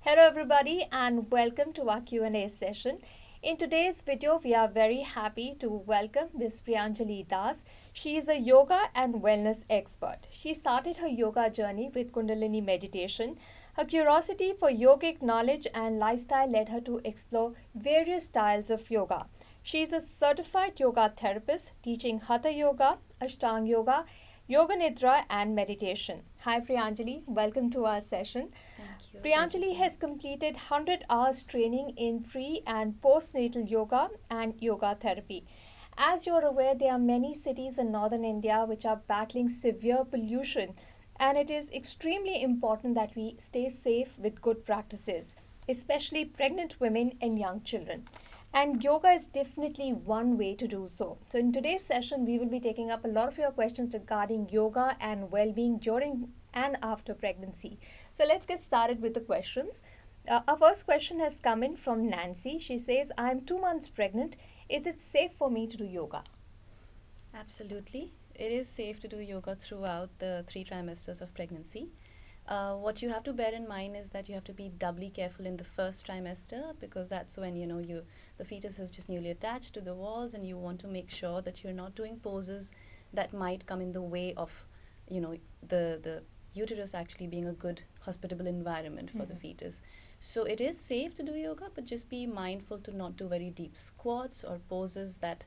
Hello everybody and welcome to our Q&A session. In today's video, we are very happy to welcome Ms. Priyanjali Das. She is a yoga and wellness expert. She started her yoga journey with Kundalini meditation. Her curiosity for yogic knowledge and lifestyle led her to explore various styles of yoga. She is a certified yoga therapist teaching Hatha Yoga, Ashtanga Yoga, Yoga Nidra and meditation. Hi Priyanjali, welcome to our session. Thank you. Thank you. Priyanjali has completed 100 hours training in pre and postnatal yoga and yoga therapy. As you're aware, there are many cities in northern India which are battling severe pollution, and it is extremely important that we stay safe with good practices, especially pregnant women and young children. And yoga is definitely one way to do so. So, in today's session, we will be taking up a lot of your questions regarding yoga and well being during and after pregnancy. So, let's get started with the questions. Our first question has come in from Nancy. She says, I'm 2 months pregnant. Is it safe for me to do yoga? Absolutely. It is safe to do yoga throughout the 3 trimesters of pregnancy. What you have to bear in mind is that you have to be doubly careful in the first trimester because that's when the fetus has just newly attached to the walls, and you want to make sure that you're not doing poses that might come in the way of the uterus actually being a good hospitable environment for the fetus. So it is safe to do yoga, but just be mindful to not do very deep squats or poses that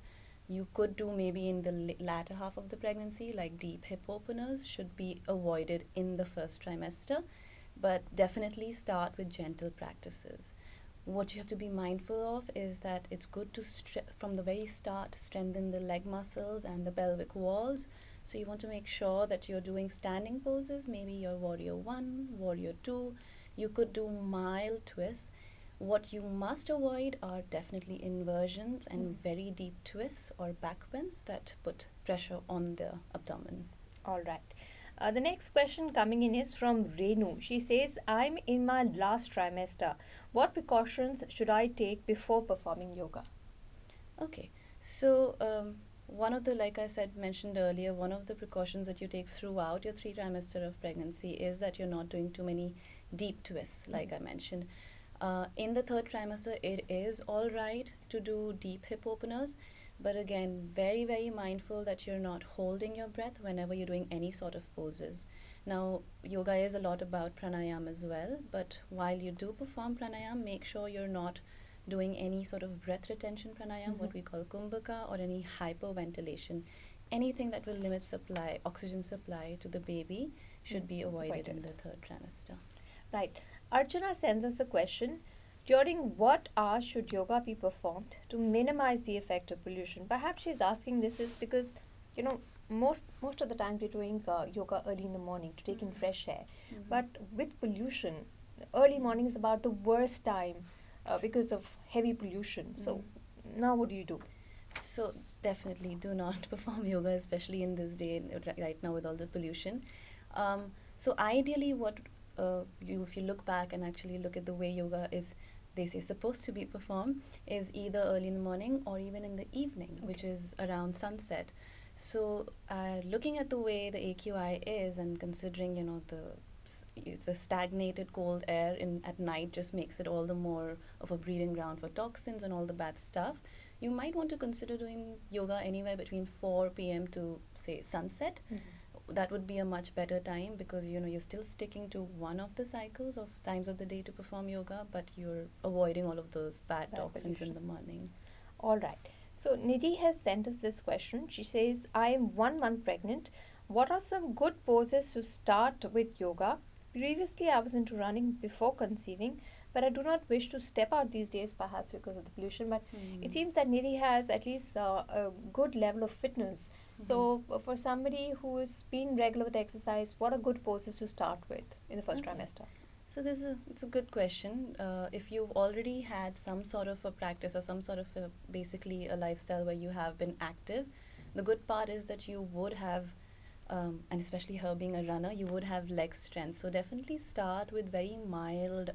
you could do maybe in the latter half of the pregnancy, like deep hip openers, should be avoided in the first trimester. But definitely start with gentle practices. What you have to be mindful of is that it's good to, from the very start, strengthen the leg muscles and the pelvic walls. So you want to make sure that you're doing standing poses, maybe your warrior 1, warrior 2. You could do mild twists. What you must avoid are definitely inversions and very deep twists or back bends that put pressure on the abdomen. All right. The next question coming in is from Renu. She says, I'm in my last trimester. What precautions should I take before performing yoga? Okay, so one of the, like I said, mentioned earlier, one of the precautions that you take throughout your 3 trimester of pregnancy is that you're not doing too many deep twists, like I mentioned. In the 3rd trimester, it is all right to do deep hip openers, but again, very, very mindful that you're not holding your breath whenever you're doing any sort of poses. Now, yoga is a lot about pranayam as well, but while you do perform pranayam, make sure you're not doing any sort of breath retention pranayam, what we call kumbhaka, or any hyperventilation. Anything that will limit supply, oxygen supply to the baby should be avoided in the 3rd trimester. Right. Archana sends us a question. During what hours should yoga be performed to minimize the effect of pollution? Perhaps she's asking this is because, most of the time we're doing yoga early in the morning to take in fresh air. But with pollution, early morning is about the worst time because of heavy pollution. So now what do you do? So definitely do not perform yoga, especially in this day right now with all the pollution. So ideally, what if you look back and actually look at the way yoga is, they say, supposed to be performed, is either early in the morning or even in the evening, which is around sunset. So looking at the way the AQI is, and considering the stagnated cold air in at night just makes it all the more of a breeding ground for toxins and all the bad stuff. You might want to consider doing yoga anywhere between 4 p.m. to, say, sunset. That would be a much better time because you're still sticking to one of the cycles of times of the day to perform yoga, but you're avoiding all of those bad toxins in the morning. All right. So Nidhi has sent us this question. She says, I am 1 month pregnant. What are some good poses to start with yoga? Previously, I was into running before conceiving, but I do not wish to step out these days, perhaps because of the pollution. But it seems that Nidhi has at least a good level of fitness. So, for somebody who has been regular with exercise, what are good poses to start with in the first trimester? So it's a good question. If you've already had some sort of a practice or some sort of basically a lifestyle where you have been active, the good part is that you would have, and especially her being a runner, you would have leg strength. So definitely start with very mild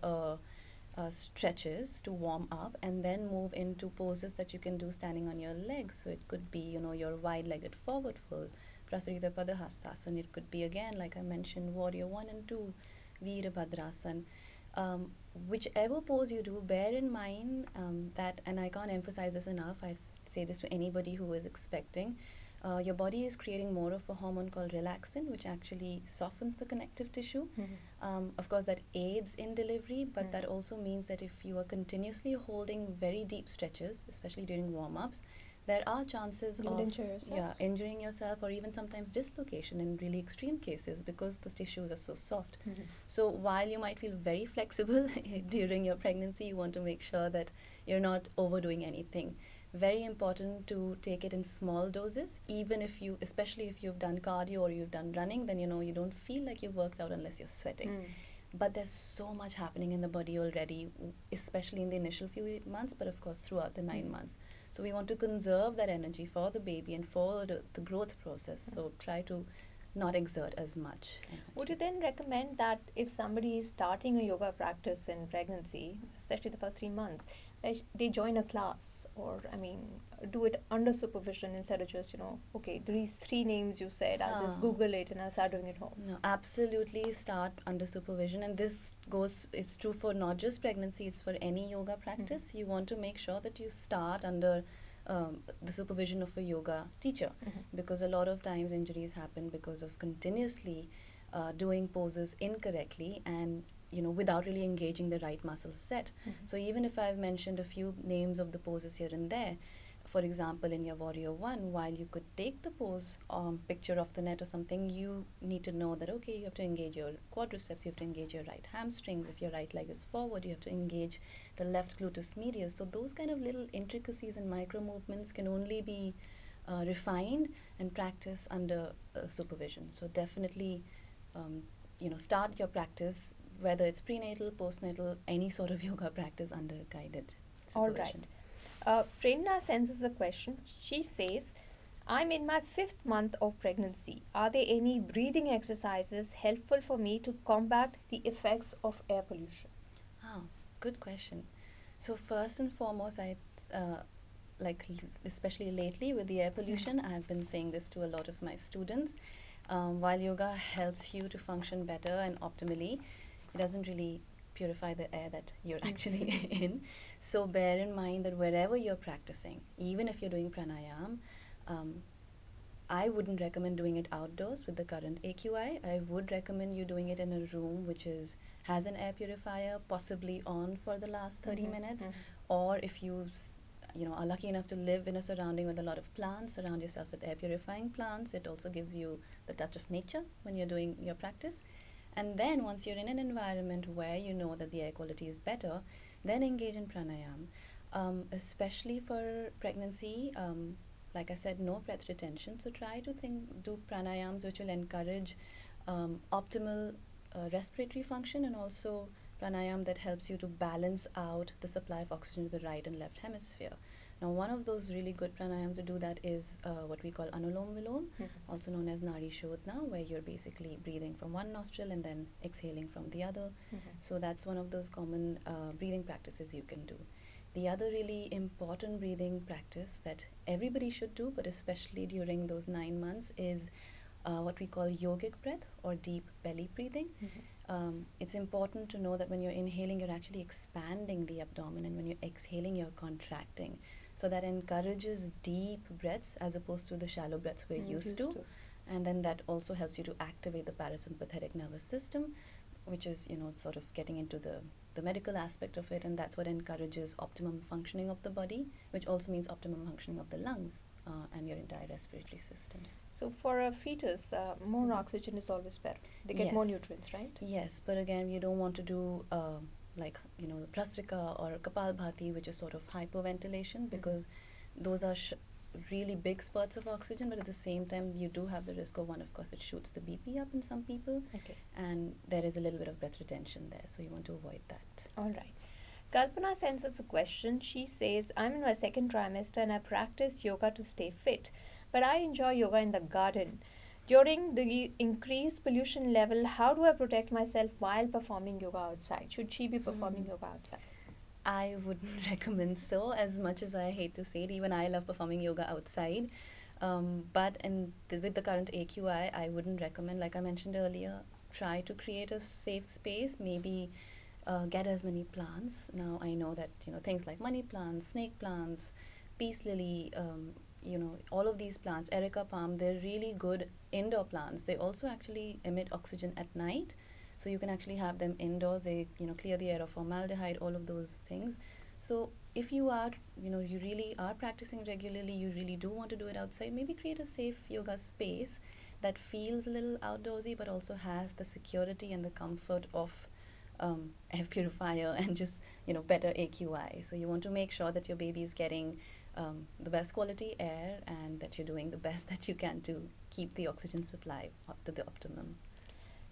stretches to warm up, and then move into poses that you can do standing on your legs. So it could be, your wide-legged forward fold, Prasarita Padahastasana. It could be, again, like I mentioned, Warrior 1 and 2, Veerabhadrasana. whichever pose you do, bear in mind that, and I can't emphasize this enough, say this to anybody who is expecting, your body is creating more of a hormone called relaxin, which actually softens the connective tissue. Of course, that aids in delivery, but that also means that if you are continuously holding very deep stretches, especially during warm ups, there are chances You will of injure yourself. injuring yourself, or even sometimes dislocation in really extreme cases because the tissues are so soft. So while you might feel very flexible during your pregnancy, you want to make sure that you're not overdoing anything. Very important to take it in small doses, even if you, especially if you've done cardio or you've done running, then you don't feel like you've worked out unless you're sweating. But there's so much happening in the body already, especially in the initial few months, but of course throughout the 9 months. So we want to conserve that energy for the baby and for the growth process. So try to not exert as much Would you energy. then recommend that if somebody is starting a yoga practice in pregnancy, especially the first 3 months, they join a class, or I mean, do it under supervision instead of just, okay, these three names you said, I'll just Google it and I'll start doing it home? No, absolutely start under supervision, and this goes, it's true for not just pregnancy, it's for any yoga practice. You want to make sure that you start under the supervision of a yoga teacher, because a lot of times injuries happen because of continuously doing poses incorrectly and without really engaging the right muscle set. So even if I've mentioned a few names of the poses here and there, for example, in your warrior one, while you could take the pose picture of the net or something, you need to know that, okay, you have to engage your quadriceps, you have to engage your right hamstrings. If your right leg is forward, you have to engage the left gluteus medius. So those kind of little intricacies and micro movements can only be refined and practiced under supervision. So definitely, start your practice, whether it's prenatal, postnatal, any sort of yoga practice, under guided All supervision. right. Prerna sends us a question. She says, I'm in my 5th month of pregnancy. Are there any breathing exercises helpful for me to combat the effects of air pollution? Oh, good question. So first and foremost, especially lately with the air pollution, I've been saying this to a lot of my students. While yoga helps you to function better and optimally, it doesn't really purify the air that you're actually in. So bear in mind that wherever you're practicing, even if you're doing pranayam, I wouldn't recommend doing it outdoors with the current AQI. I would recommend you doing it in a room which has an air purifier, possibly on for the last 30 minutes. Or if you are lucky enough to live in a surrounding with a lot of plants, surround yourself with air purifying plants. It also gives you the touch of nature when you're doing your practice. And then once you're in an environment where you know that the air quality is better, then engage in pranayam. Especially for pregnancy, like I said, no breath retention. So try to do pranayams which will encourage optimal respiratory function, and also pranayam that helps you to balance out the supply of oxygen to the right and left hemisphere. Now, one of those really good pranayams to do that is what we call anulom vilom, also known as nadi shodhana, where you're basically breathing from one nostril and then exhaling from the other. So that's one of those common breathing practices you can do. The other really important breathing practice that everybody should do, but especially during those 9 months, is what we call yogic breath or deep belly breathing. It's important to know that when you're inhaling, you're actually expanding the abdomen, and when you're exhaling, you're contracting. So that encourages deep breaths as opposed to the shallow breaths we're used to. And then that also helps you to activate the parasympathetic nervous system, which is, sort of getting into the medical aspect of it, and that's what encourages optimum functioning of the body, which also means optimum functioning of the lungs and your entire respiratory system. So for a fetus, more oxygen is always better. They get more nutrients, right? Yes, but again, you don't want to do Prastrika or Kapalbhati, which is sort of hyperventilation, because those are really big spurts of oxygen, but at the same time, you do have the risk of, one, of course, it shoots the BP up in some people, and there is a little bit of breath retention there, so you want to avoid that. All right. Kalpana sends us a question. She says, I'm in my 2nd trimester and I practice yoga to stay fit, but I enjoy yoga in the garden. During the increased pollution level, how do I protect myself while performing yoga outside? Should she be performing yoga outside? I wouldn't recommend so, as much as I hate to say it. Even I love performing yoga outside. But with the current AQI, I wouldn't recommend. Like I mentioned earlier, try to create a safe space, maybe get as many plants. Now I know that things like money plants, snake plants, peace lily, all of these plants, erica palm, they're really good indoor plants. They also actually emit oxygen at night, so you can actually have them indoors. They clear the air of formaldehyde, all of those things. So if you are you really are practicing regularly, you really do want to do it outside, maybe create a safe yoga space that feels a little outdoorsy but also has the security and the comfort of air purifier and just better AQI. So you want to make sure that your baby is getting the best quality air and that you're doing the best that you can to keep the oxygen supply up to the optimum.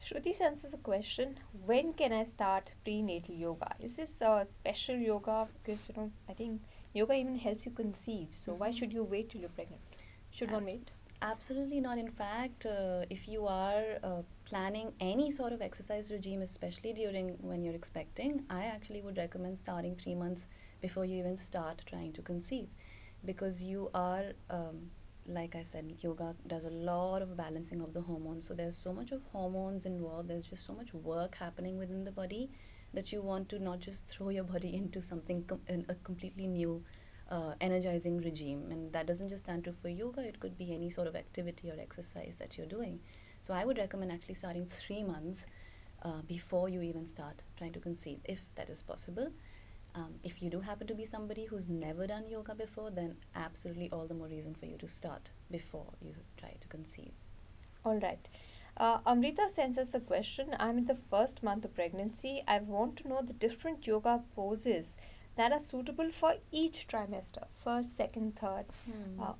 Shruti sends us a question. When can I start prenatal yoga? Is this a special yoga? Because, I think yoga even helps you conceive. So why should you wait till you're pregnant? Should one wait? Absolutely not. In fact, if you are planning any sort of exercise regime, especially during when you're expecting, I actually would recommend starting 3 months before you even start trying to conceive, because you are, like I said, yoga does a lot of balancing of the hormones. So there's so much of hormones involved. There's just so much work happening within the body that you want to not just throw your body into something in a completely new energizing regime. And that doesn't just stand true for yoga, it could be any sort of activity or exercise that you're doing. So I would recommend actually starting 3 months before you even start trying to conceive, if that is possible. If you do happen to be somebody who's never done yoga before, then absolutely all the more reason for you to start before you try to conceive. All right. Amrita sends us a question. I'm in the first month of pregnancy. I want to know the different yoga poses that are suitable for each trimester, first, second, third.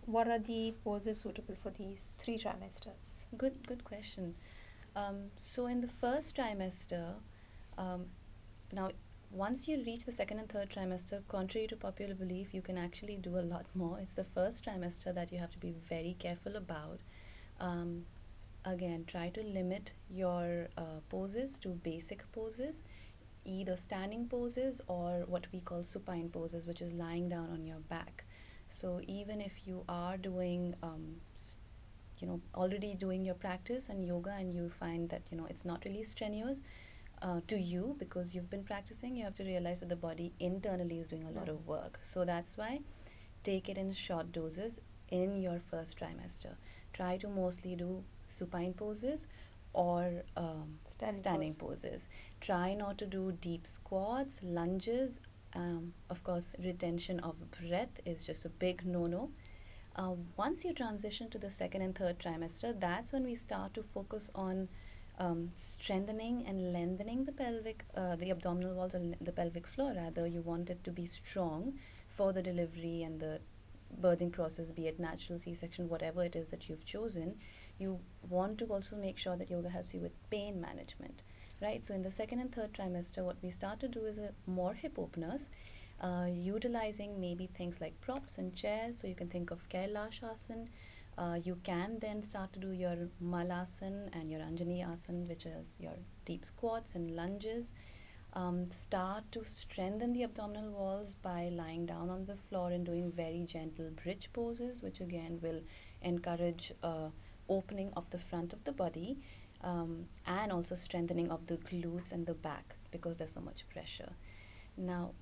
What are the poses suitable for these 3 trimesters? Good question. So in the first trimester, now once you reach the second and third trimester, contrary to popular belief, you can actually do a lot more. It's the first trimester that you have to be very careful about. Again, try to limit your poses to basic poses, either standing poses or what we call supine poses, which is lying down on your back. So even if you are doing already doing your practice and yoga, and you find that it's not really strenuous to you because you've been practicing, you have to realize that the body internally is doing a lot of work. So that's why take it in short doses in your first trimester. Try to mostly do supine poses or standing poses. Try not to do deep squats, lunges. Of course, retention of breath is just a big no-no. Once you transition to the second and third trimester, that's when we start to focus on strengthening and lengthening the abdominal walls, or the pelvic floor rather. You want it to be strong for the delivery and the birthing process, be it natural, C-section, whatever it is that you've chosen. You want to also make sure that yoga helps you with pain management, right? So in the second and third trimester, what we start to do is more hip openers, utilizing maybe things like props and chairs. So you can think of Kailashasana. You can then start to do your Malasana and your Anjani Asana, which is your deep squats and lunges. Start to strengthen the abdominal walls by lying down on the floor and doing very gentle bridge poses, which again will encourage opening of the front of the body, and also strengthening of the glutes and the back because there's so much pressure. Now,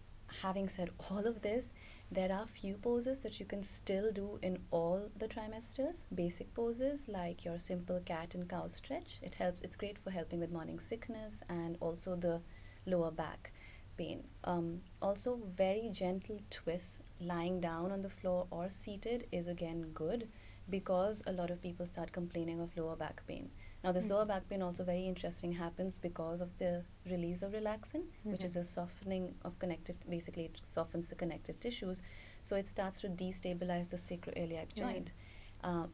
having said all of this, there are few poses that you can still do in all the trimesters. Basic poses like your simple cat and cow stretch. It's great for helping with morning sickness and also the lower back pain. Also, very gentle twists lying down on the floor or seated is again good, because a lot of people start complaining of lower back pain. Now, this lower back pain also very interesting happens because of the release of relaxin, which is a softening of basically it softens the connective tissues, so it starts to destabilize the sacroiliac joint.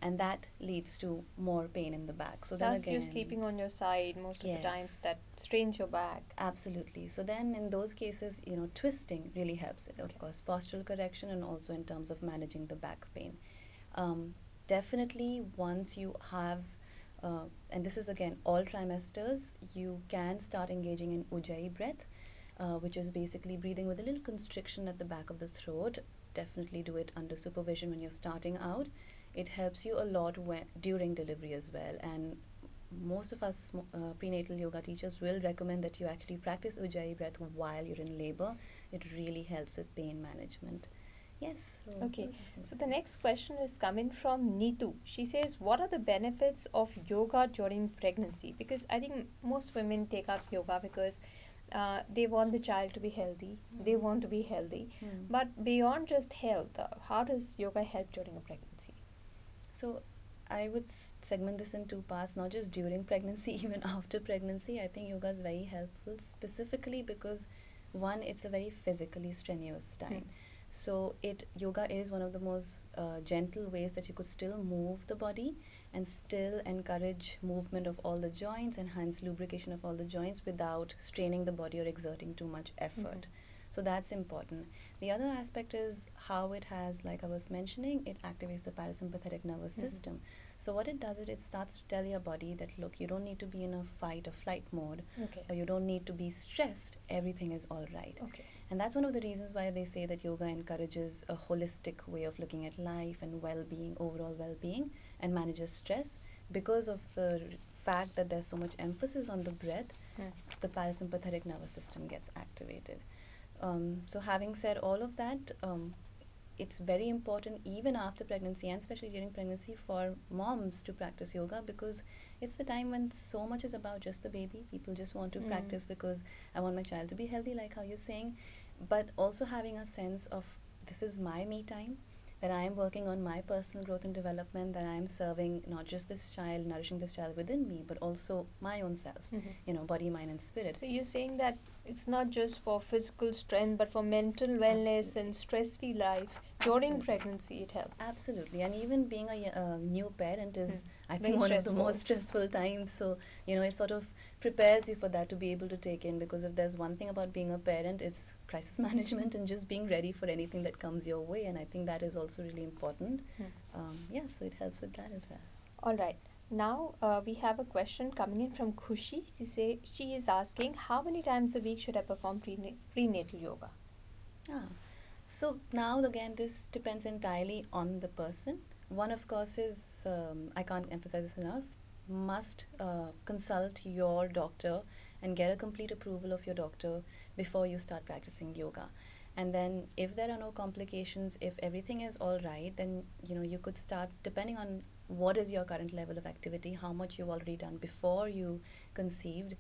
And that leads to more pain in the back. So then again, you're sleeping on your side most of the times, that strains your back. Absolutely. So then in those cases, twisting really helps it. Of course, postural correction, and also in terms of managing the back pain. Definitely once you have, and this is again all trimesters, you can start engaging in Ujjayi breath, which is basically breathing with a little constriction at the back of the throat. Definitely do it under supervision when you're starting out. It helps you a lot during delivery as well. And most of us prenatal yoga teachers will recommend that you actually practice Ujjayi breath while you're in labor. It really helps with pain management. Yes. So Okay, those are so things. the next question is coming from Neetu. She says, what are the benefits of yoga during pregnancy? Because I think most women take up yoga because they want the child to be healthy, they want to be healthy. Hmm. But beyond just health, how does yoga help during a pregnancy? So I would segment this in two parts, not just during pregnancy, even after pregnancy. I think yoga is very helpful, specifically because one, it's a very physically strenuous time. So it yoga is one of the most gentle ways that you could still move the body and still encourage movement of all the joints, enhance lubrication of all the joints without straining the body or exerting too much effort. So that's important. The other aspect is how it has, like I was mentioning, it activates the parasympathetic nervous system. So what it does is it starts to tell your body that, look, you don't need to be in a fight or flight mode, Okay. or you don't need to be stressed. Everything is all right. Okay. And that's one of the reasons why they say that yoga encourages a holistic way of looking at life and well-being, overall well-being, and manages stress because of the fact that there's so much emphasis on the breath. The parasympathetic nervous system gets activated. So having said all of that, it's very important even after pregnancy and especially during pregnancy for moms to practice yoga, because it's the time when so much is about just the baby. People just want to practice because I want my child to be healthy, like how you're saying, but also having a sense of this is my me time, that I am working on my personal growth and development, that I am serving not just this child, nourishing this child within me, but also my own self, body, mind, and spirit. So you're saying that it's not just for physical strength, but for mental wellness and stress-free life during Absolutely. pregnancy, it helps. Absolutely, and even being a new parent is, I Very think, one of the stressful. most stressful times. So it sort of prepares you for that to be able to take in. Because if there's one thing about being a parent, it's crisis management and just being ready for anything that comes your way. And I think that is also really important. So it helps with that as well. All right. Now we have a question coming in from Khushi. She is asking, how many times a week should I perform prenatal yoga? Ah, so now again, this depends entirely on the person. One, of course, is I can't emphasize this enough. Must consult your doctor and get a complete approval of your doctor before you start practicing yoga. And then, if there are no complications, if everything is all right, then you could start depending on what is your current level of activity, how much you've already done before you conceived.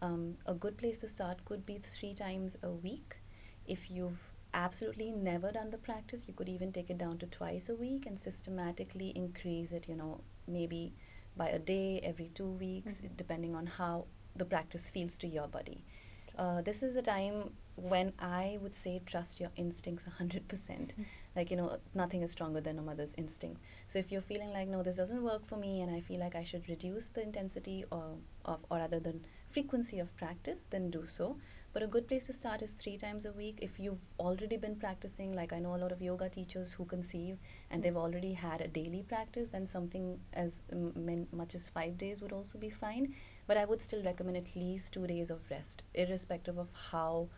A good place to start could be 3 times a week. If you've absolutely never done the practice, you could even take it down to twice a week and systematically increase it, maybe by a day every 2 weeks, depending on how the practice feels to your body. This is a time when I would say trust your instincts 100%. Like, nothing is stronger than a mother's instinct. So if you're feeling like, no, this doesn't work for me and I feel like I should reduce the intensity or rather the frequency of practice, then do so. But a good place to start is 3 times a week. If you've already been practicing, like I know a lot of yoga teachers who conceive and they've already had a daily practice, then something as much as 5 days would also be fine. But I would still recommend at least 2 days of rest, irrespective of how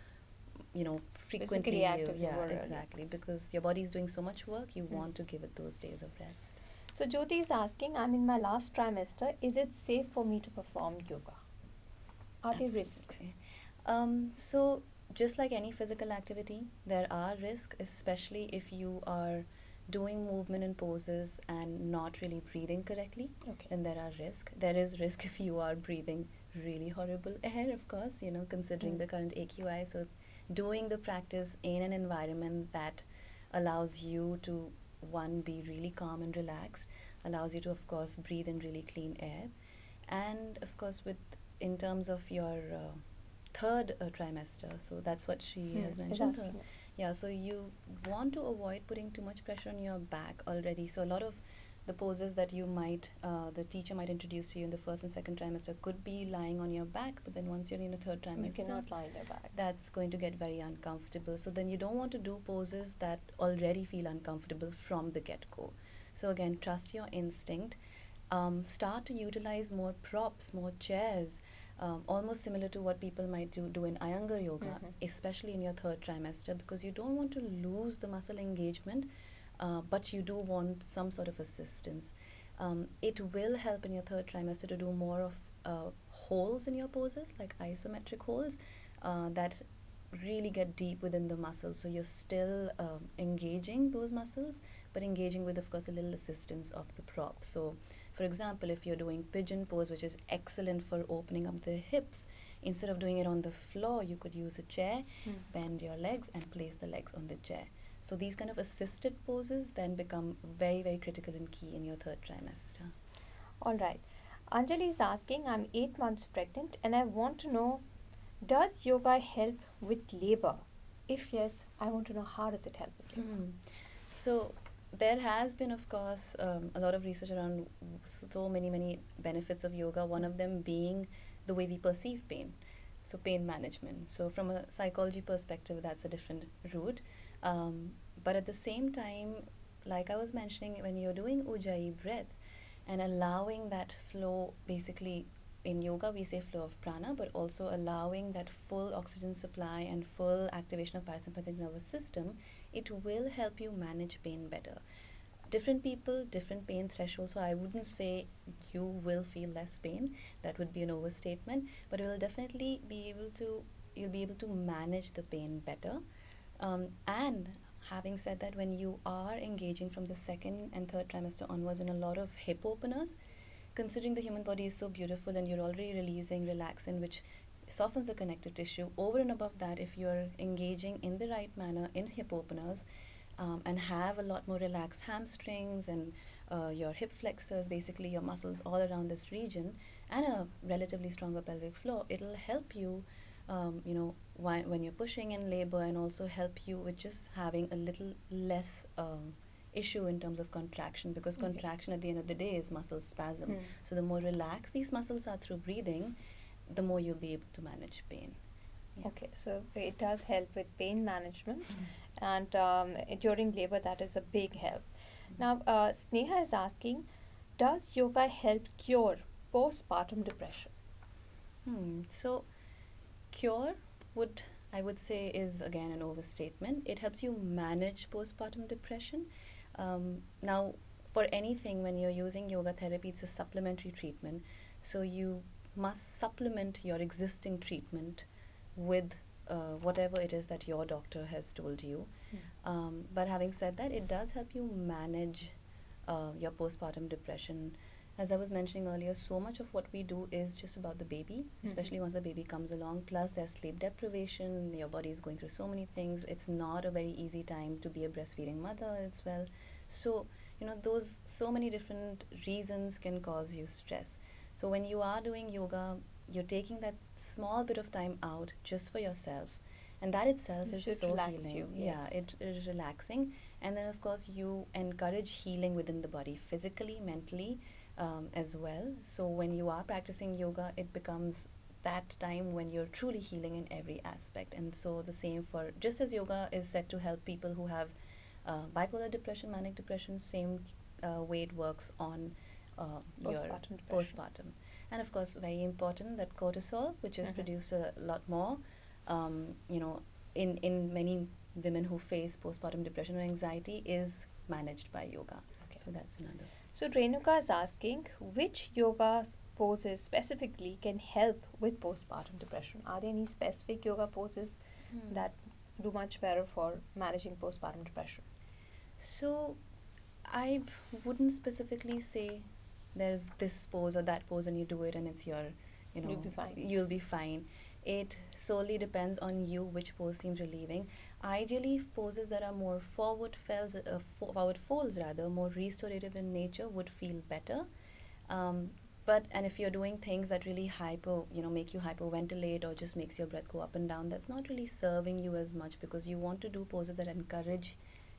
frequently Physically active you yeah, were earlier. exactly, because your body is doing so much work, you want to give it those days of rest. So Jyoti is asking, I'm in my last trimester. Is it safe for me to perform yoga? Are there risks? Absolutely. So just like any physical activity, there are risks, especially if you are doing movement and poses and not really breathing correctly. Okay. Then there are risks. There is risk if you are breathing really horrible air, of course, considering the current AQI. So doing the practice in an environment that allows you to, one, be really calm and relaxed, allows you to, of course, breathe in really clean air. And of course, with in terms of your third trimester, so that's what she has mentioned. Yeah, so you want to avoid putting too much pressure on your back already. So a lot of the poses that you might the teacher might introduce to you in the first and second trimester could be lying on your back, but then once you're in the third trimester, You cannot lie on your back. that's going to get very uncomfortable. So then you don't want to do poses that already feel uncomfortable from the get-go. So again, trust your instinct. Start to utilize more props, more chairs, almost similar to what people might do in Iyengar yoga, especially in your third trimester, because you don't want to lose the muscle engagement, but you do want some sort of assistance. It will help in your third trimester to do more of holes in your poses, like isometric holes that really get deep within the muscles. So you're still engaging those muscles, but engaging with, of course, a little assistance of the prop. So, for example, if you're doing pigeon pose, which is excellent for opening up the hips, instead of doing it on the floor, you could use a chair, bend your legs, and place the legs on the chair. So these kind of assisted poses then become very, very critical and key in your third trimester. All right. Anjali is asking, I'm 8 months pregnant and I want to know, does yoga help with labor? If yes, I want to know how does it help with labor? So there has been, of course, a lot of research around so many, many benefits of yoga. One of them being the way we perceive pain. So pain management. So from a psychology perspective, that's a different route. But at the same time, like I was mentioning, when you're doing ujjayi breath and allowing that flow, basically in yoga we say flow of prana, but also allowing that full oxygen supply and full activation of parasympathetic nervous system, it will help you manage pain better. Different people, different pain thresholds, so I wouldn't say you will feel less pain. That would be an overstatement, but you will definitely be able to, you'll be able to manage the pain better. And having said that, when you are engaging from the second and third trimester onwards in a lot of hip openers, considering the human body is so beautiful and you're already releasing relaxin, which softens the connective tissue, over and above that, if you're engaging in the right manner in hip openers, and have a lot more relaxed hamstrings and your hip flexors, basically your muscles all around this region, and a relatively stronger pelvic floor, it'll help you, when you're pushing in labor, and also help you with just having a little less issue in terms of contraction, because contraction at the end of the day is muscle spasm. So the more relaxed these muscles are through breathing, the more you'll be able to manage pain. Yeah. Okay, so it does help with pain management, and during labor, that is a big help. Now, Sneha is asking, does yoga help cure postpartum depression? So cure would, I would say, is again an overstatement. It helps you manage postpartum depression. Now, for anything, when you're using yoga therapy, it's a supplementary treatment. So you must supplement your existing treatment with whatever it is that your doctor has told you. But having said that, it does help you manage your postpartum depression. As I was mentioning earlier, so much of what we do is just about the baby, especially once the baby comes along. Plus, there's sleep deprivation, your body is going through so many things. It's not a very easy time to be a breastfeeding mother as well. So, those so many different reasons can cause you stress. So, when you are doing yoga, you're taking that small bit of time out just for yourself, and that itself It is should so relax healing. you, Yeah, yes. it is relaxing. And then, of course, you encourage healing within the body, physically, mentally, as well. So when you are practicing yoga, it becomes that time when you're truly healing in every aspect. And so the same for, just as yoga is said to help people who have bipolar depression, manic depression, same way it works on your Postpartum depression. postpartum. And of course, very important, that cortisol, which is produced a lot more, in many women who face postpartum depression or anxiety, is managed by yoga. Okay. So that's another. So Renuka is asking, which yoga poses specifically can help with postpartum depression? Are there any specific yoga poses that do much better for managing postpartum depression? So I wouldn't specifically say there's this pose or that pose and you do it and it's your, You'll be fine. You'll be fine. It solely depends on you which pose seems relieving. Ideally, poses that are more forward folds rather, more restorative in nature would feel better. And if you're doing things that really make you hyperventilate or just makes your breath go up and down, that's not really serving you as much, because you want to do poses that encourage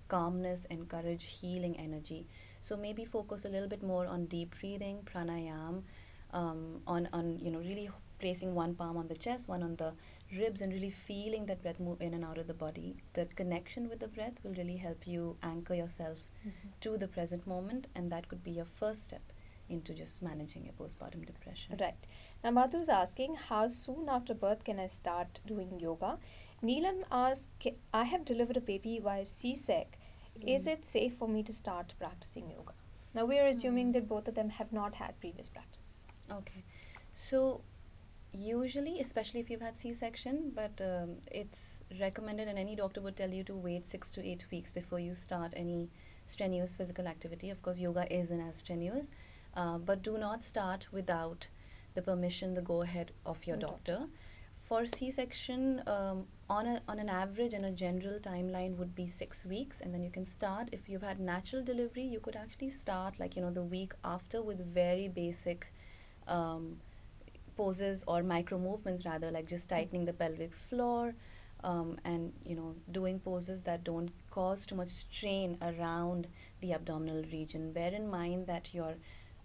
calmness, encourage healing energy. So maybe focus a little bit more on deep breathing, pranayam, on really placing one palm on the chest, one on the ribs, and really feeling that breath move in and out of the body. That connection with the breath will really help you anchor yourself to the present moment, and that could be your first step into just managing your postpartum depression. Right. Now Madhu is asking, how soon after birth can I start doing yoga? Neelam asks, I have delivered a baby via C-sec. Is it safe for me to start practicing yoga? Now we are assuming that both of them have not had previous practice. Okay. So usually, especially if you've had C-section, but it's recommended, and any doctor would tell you to wait 6 to 8 weeks before you start any strenuous physical activity. Of course, yoga isn't as strenuous, but do not start without the permission, the go-ahead of your doctor. For C-section, on an average and a general timeline would be 6 weeks, and then you can start. If you've had natural delivery, you could actually start the week after with very basic um, poses or micro movements, rather, like just tightening the pelvic floor, and doing poses that don't cause too much strain around the abdominal region. Bear in mind that your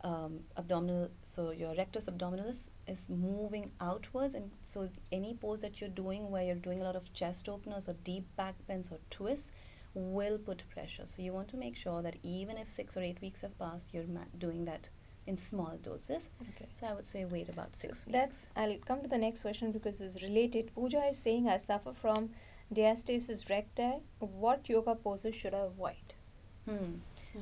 your rectus abdominis is moving outwards, and so any pose that you're doing where you're doing a lot of chest openers or deep back bends or twists will put pressure. So you want to make sure that even if 6 or 8 weeks have passed, you're doing that in small doses. Okay. So I would say wait about 6 weeks. I'll come to the next question because it's related. Pooja is saying, I suffer from diastasis recti. What yoga poses should I avoid?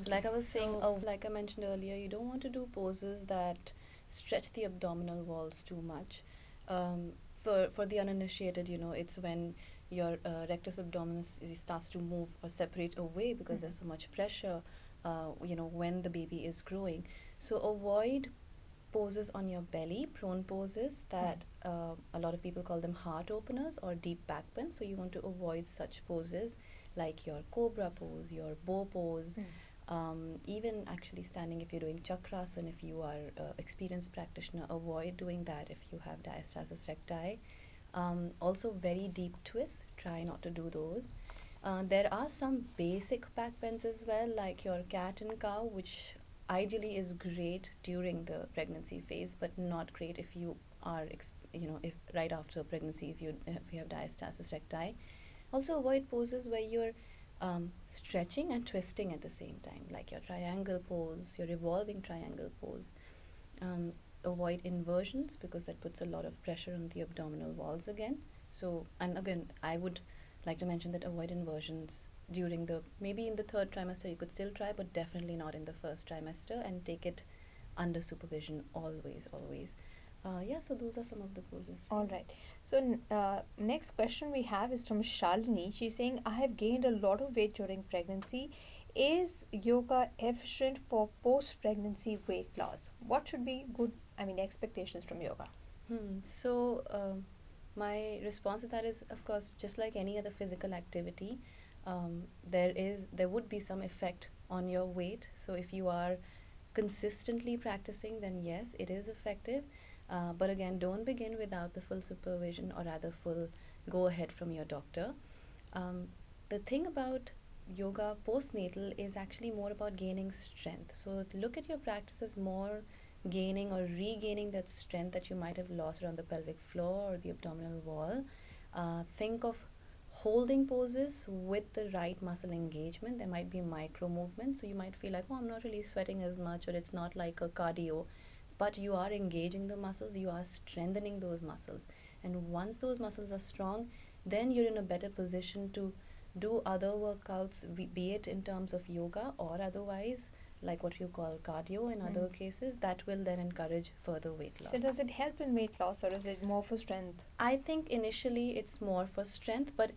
So like I was saying, like I mentioned earlier, you don't want to do poses that stretch the abdominal walls too much. For the uninitiated, it's when your rectus abdominis starts to move or separate away because there's so much pressure, when the baby is growing. So avoid poses on your belly, prone poses that a lot of people call them heart openers or deep back bends. So you want to avoid such poses like your cobra pose, your bow pose, even actually standing if you're doing chakrasana. If you are experienced practitioner, avoid doing that if you have diastasis recti. Also very deep twists, try not to do those. There are some basic back bends as well, like your cat and cow, which ideally is great during the pregnancy phase, but not great if you are if right after pregnancy, if you have diastasis recti. Also avoid poses where you're stretching and twisting at the same time, like your triangle pose, your revolving triangle pose. Avoid inversions because that puts a lot of pressure on the abdominal walls again. So, and again, I would like to mention that avoid inversions during maybe in the third trimester you could still try, but definitely not in the first trimester, and take it under supervision always. So those are some of the poses. All right. So next question we have is from Shalini. She's saying, I have gained a lot of weight during pregnancy. Is yoga efficient for post-pregnancy weight loss? What should be good, expectations from yoga? So my response to that is, of course, just like any other physical activity, there would be some effect on your weight. So if you are consistently practicing, then yes, it is effective. But again, don't begin without the full supervision, or rather full go ahead from your doctor. The thing about yoga postnatal is actually more about gaining strength. So look at your practice as more gaining or regaining that strength that you might have lost around the pelvic floor or the abdominal wall. Think of holding poses with the right muscle engagement. There might be micro movements, so you might feel like, I'm not really sweating as much, or it's not like a cardio, but you are engaging the muscles, you are strengthening those muscles. And once those muscles are strong, then you're in a better position to do other workouts, be it in terms of yoga or otherwise, like what you call cardio in other cases, that will then encourage further weight loss. So does it help in weight loss, or is it more for strength? I think initially it's more for strength, but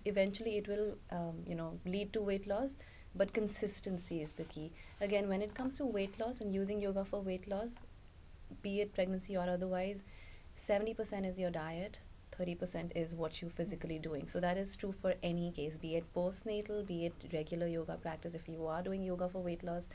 eventually it will lead to weight loss. But consistency is the key. Again, when it comes to weight loss and using yoga for weight loss, be it pregnancy or otherwise, 70% is your diet, 30% is what you're physically doing. So that is true for any case, be it postnatal, be it regular yoga practice. If you are doing yoga for weight loss,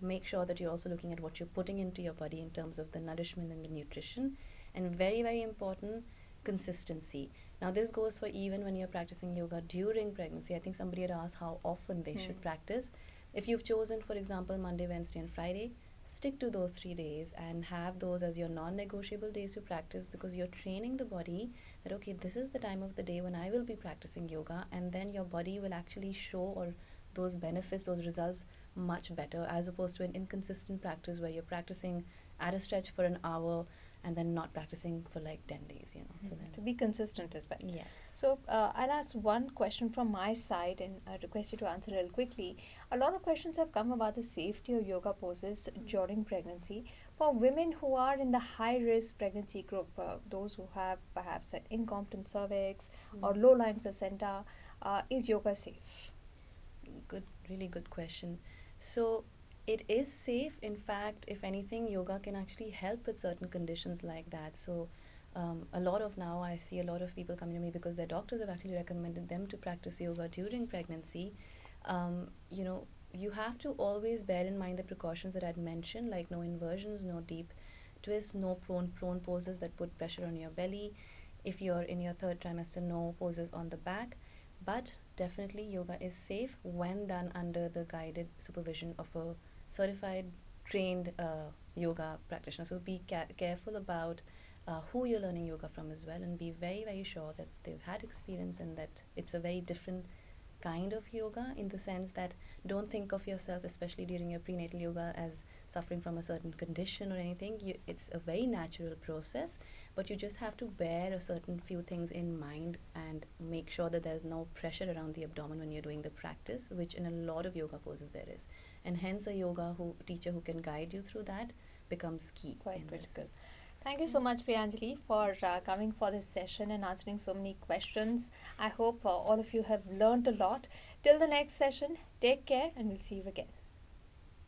make sure that you're also looking at what you're putting into your body in terms of the nourishment and the nutrition. And very, very important, consistency. Now this goes for even when you're practicing yoga during pregnancy. I think somebody had asked how often they should practice. If you've chosen, for example, Monday, Wednesday and Friday, stick to those 3 days and have those as your non-negotiable days to practice, because you're training the body that, okay, this is the time of the day when I will be practicing yoga, and then your body will actually show or those benefits, those results much better, as opposed to an inconsistent practice where you're practicing at a stretch for an hour and then not practicing for like 10 days, you know. So then, To be consistent as well. yes. So I'll ask one question from my side and I request you to answer a little quickly. A lot of questions have come about the safety of yoga poses during pregnancy for women who are in the high risk pregnancy group, those who have perhaps an incompetent cervix or low lying placenta. Is yoga safe? Good, really good question. So it is safe. In fact, if anything, yoga can actually help with certain conditions like that. So a lot of now I see a lot of people coming to me because their doctors have actually recommended them to practice yoga during pregnancy. You know, you have to always bear in mind the precautions that I'd mentioned, like no inversions, no deep twists, no prone poses that put pressure on your belly. If you're in your third trimester, no poses on the back. But definitely, yoga is safe when done under the guided supervision of a certified, trained yoga practitioner. So be careful about who you're learning yoga from as well, and be very, very sure that they've had experience and that it's a very different kind of yoga, in the sense that don't think of yourself, especially during your prenatal yoga, as suffering from a certain condition or anything. It's a very natural process, but you just have to bear a certain few things in mind and make sure that there's no pressure around the abdomen when you're doing the practice, which in a lot of yoga poses there is. And hence a yoga teacher who can guide you through that becomes key. Quite critical. Thank you so much, Priyanjali, for coming for this session and answering so many questions. I hope all of you have learned a lot. Till the next session, take care and we'll see you again.